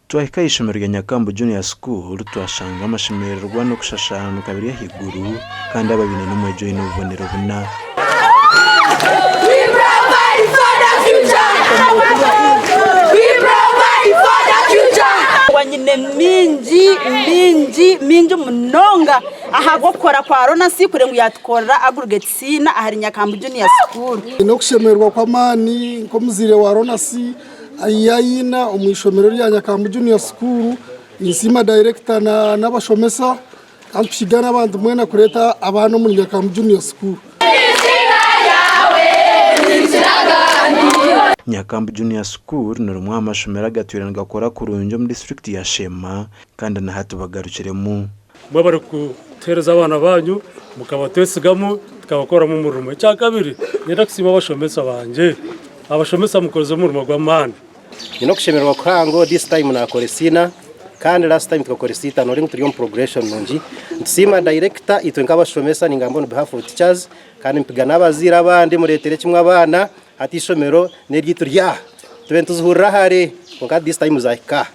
Twahika ishomero rya Nyakambu Junior School twashanga amashimirwa no kushashana kabiri higuru kandi ababine no mwejo y'inubonero buna. Wanyine minji munonga ahagokora kwa Ronasi kurengu yatkora agurugetsina ahari Nyakambu Junior School. No kushemerwa kwa mani nko muzire wa Ronasi ayayina umwishomero rya Nyakambu Junior School insima director n'abashomesa kandi tushigana abantu mwena kureta abantu muri Nyakambu Junior School. Nyakambu Junior School ni rumwe amashomero agatwirana gakora kurunjo mu district ya Shema kandi na hatu bagarukiremu. Mwabara kutereza abana banyu mukabatesigamo tukabakora mu murumo. Cya kabiri nyenda kusima abashomesa banje. Abashomesa mukoze mu rumo gwa mana. Nino kushemerwa kwango this time na koresina kandi last time tukakoresita no ring turiyo progression nungi. Nsima director itwe nk'abashomesa ningambo on behalf of teachers kandi mpigana abazira abandi muretere kimwe abana ati shomero neryitu rya tubentuzuhurira hare konka this time uzahika.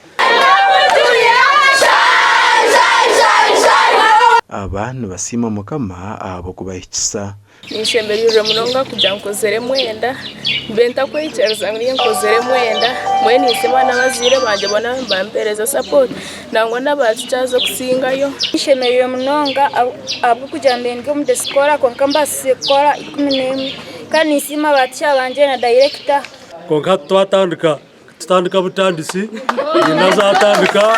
Abantu basima mukama abo kubahikisa. Nishemberije munonga kugira nkozere mwenda benta ko icyarza ngiriye nkozere mwenda mweni isema n'abazire banje bona bampereza support nangwa n'abacazo kusingayo. Nishemberije munonga abo kugira ndenge mu deskola konka mbase kora 11 kandi isima batya banje na director konka tutandika butandisi ninazatandika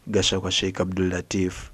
Gasha kwa Sheikh Abdul Latif.